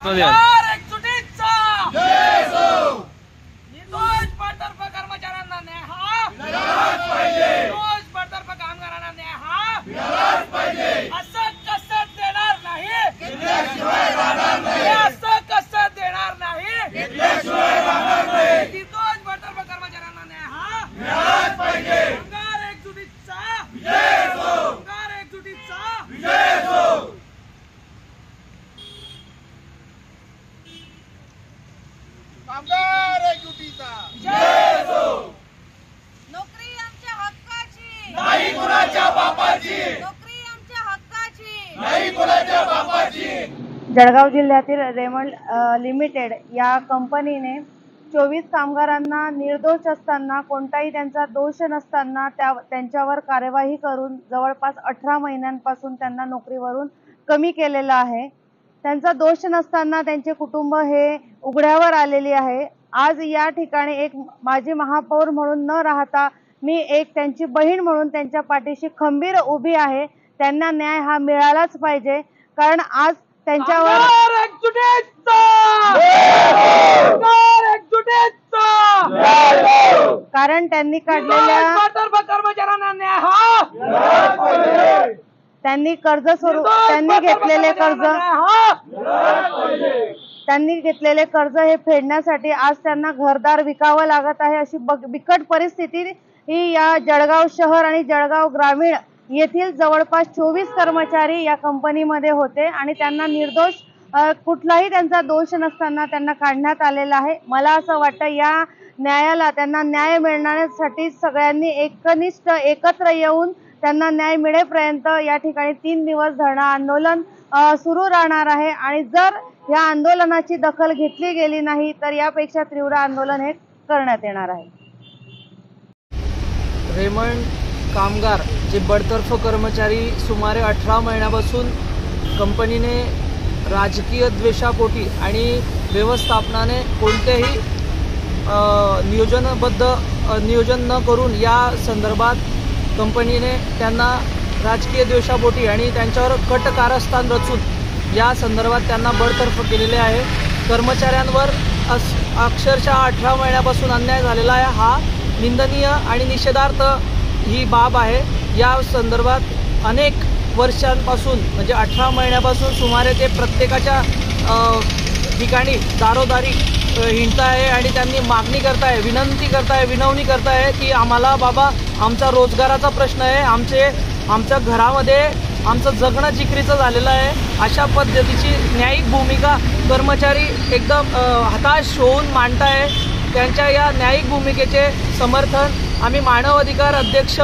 एकजुटीचा निर्दोष बडतर्फ कर्मचाऱ्यांना न्याय हा मिळालाच पाहिजे। निर्दोष बडतर्फ कामगारांना न्याय हा मिळालाच पाहिजे। असं कसं देणार नाही घेतल्याशिवाय राहणार नाही। असं कसं देणार नाही घेतल्याशिवाय राहणार नाही। निर्दोष बडतर्फ कर्मचाऱ्यांना न्याय हा मिळालाच पाहिजे। कामगार एकजुटीचा विजय असो। कामगार एकजुटीचा विजय असो। कामगार एकजुटीचा जय असो। नोकरी आमच्या हक्काची नाही कुणाच्या बापाची। नोकरी आमच्या हक्काची नाही कुणाच्या बापाची। जळगाव जिल्ह्यातील रेमंड लिमिटेड या कंपनीने 24 कामगारांना निर्दोष असताना कोणताही त्यांचा दोष नसताना त्यांच्यावर कार्यवाही करून जवळपास 18 महिन्यांपासून त्यांना नोकरीवरून कमी केलेलं आहे। त्यांचा दोष नसताना त्यांचे कुटुंब हे उघड्यावर आलेली आहे। आज या ठिकाणी एक माजी महापौर म्हणून न राहता मी एक त्यांची बहीण म्हणून त्यांच्या पाठीशी खंबीर उभी आहे। त्यांना न्याय हा मिळालाच पाहिजे, कारण आज त्यांच्यावर कारण त्यांनी काढलेल्या कर्मचाऱ्यांना न्याय हा त्यांनी कर्ज स्वरूप त्यांनी घेतलेले कर्ज हे फेडण्यासाठी आज त्यांना घरदार विकावं लागत आहे। अशी बिकट परिस्थिती ही या जळगाव शहर आणि जळगाव ग्रामीण येथील जवळपास 24 कर्मचारी या कंपनीमध्ये होते आणि त्यांना निर्दोष कुठलाही त्यांचा दोष नसताना त्यांना काढण्यात आलेला आहे। मला असं वाटतं या न्यायाला त्यांना न्याय मिळण्यासाठी सगळ्यांनी एकनिष्ठ एकत्र येऊन त्यांना न्याय मिळेपर्यंत या ठिकाणी 3 दिवस धरणं आंदोलन सुरू राहणार आहे आणि जर या आंदोलनाची दखल घेतली गेली नाही तर यापेक्षा तीव्र आंदोलन हे करण्यात येणार आहे। रेमंड कामगार जे बडतर्फ कर्मचारी सुमारे 18 महिन्यापासून कंपनीने राजकीय द्वेषापोटी आणि व्यवस्थापनाने कोणतेही नियोजन न करून या संदर्भात कंपनीने त्यांना राजकीय द्वेषापोटी आणि त्यांच्यावर कट कारस्थान रचून या संदर्भात त्यांना बडतर्फ केलेले आहे। कर्मचाऱ्यांवर अक्षरशः 18 महिन्यापासून अन्याय झालेला आहे। हा निंदनीय आणि निषेधार्थ ही बाब आहे। या संदर्भात अनेक वर्षांपासून म्हणजे 18 महिन्यापासून सुमारे ते प्रत्येकाच्या ठिकाणी दारोदारी हिंडताय आणि त्यांनी मागणी करताय, विनवणी करताय की आम्हाला बाबा आमचा रोजगाराचा प्रश्न आहे, आमच्या घरामध्ये आमचं जगणं जिकरीचं झालेलं आहे। अशा पद्धतीची न्यायिक भूमिका कर्मचारी एकदम हताश होऊन मांडताय। त्यांच्या या न्यायिक भूमिकेचे समर्थन आम्ही मानव अधिकार अध्यक्ष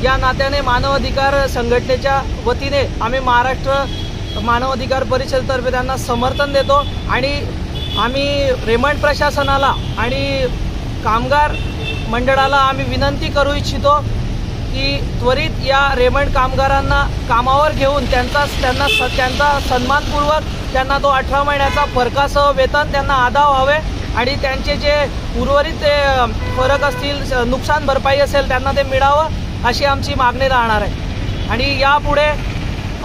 या नात्याने मानव अधिकार संघटनेच्या वतीने आम्ही महाराष्ट्र मानव अधिकार परिषदेतर्फे त्यांना समर्थन देतो आणि आम्ही रेमंड प्रशासनाला आणि कामगार मंडळाला आम्ही विनंती करू इच्छितो की त्वरित या रेमंड कामगारांना कामावर घेऊन त्यांचा सन्मानपूर्वक त्यांना तो 18 महिन्याचा फरकासह वेतन त्यांना अदा व्हावे आणि त्यांचे जे उर्वरित फरक असतील, नुकसान भरपाई असेल त्यांना ते मिळावं अशी आमची मागणी राहणार आहे। आणि यापुढे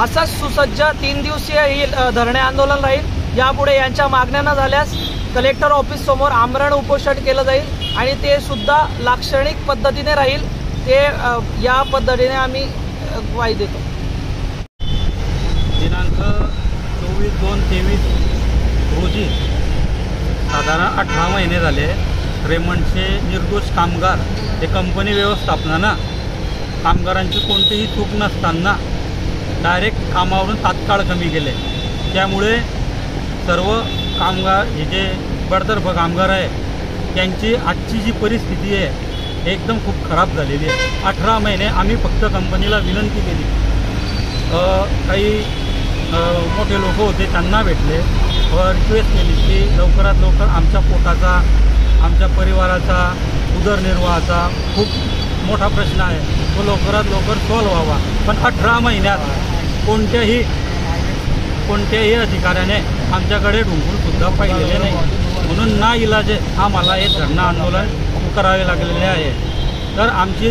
असंच सुसज्ज 3 दिवसीय ही धरणे आंदोलन राहील। यापुढे यांच्या मागण्या न झाल्यास कलेक्टर ऑफिस समोर आमरण उपोषण केलं जाईल आणि ते सुद्धा लाक्षणिक पद्धतीने राहील। ते या पद्धतीने आम्ही ग्वाही देतो। दिनांक 24/2/23 रोजी साधारण 18 महिने झाले रेमंडचे निर्दोष कामगार हे कंपनी व्यवस्थापनानं कामगारांची कोणतीही चूक नसताना डायरेक्ट कामावरून तात्काळ कमी केले। त्यामुळे सर्व कामगार हे जे बडतर्फ कामगार आहे त्यांची आजची जी परिस्थिती आहे एकदम खूप खराब झालेली आहे। 18 महिने आम्ही फक्त कंपनीला विनंती केली, काही मोठे लोक होते त्यांना भेटले व रिक्वेस्ट केली की लवकरात लवकर आमच्या पोटाचा, आमच्या परिवाराचा, उदरनिर्वाहाचा खूप मोठा प्रश्न आहे, तो लवकरात लवकर सॉल्व्ह व्हावा। पण 18 महिन्यात कोणत्याही अधिकाऱ्याने आमच्याकडे ढुंकूनसुद्धा पाहिलेले नाही। म्हणून नाइलाजे आम्हाला हे धरणं आंदोलन करावे लागलेले आहे। तर आमची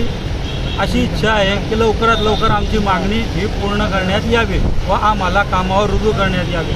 अशी इच्छा आहे की लवकरात लवकर आमची मागणी ही पूर्ण करण्यात यावी व आम्हाला कामावर रुजू करण्यात यावे।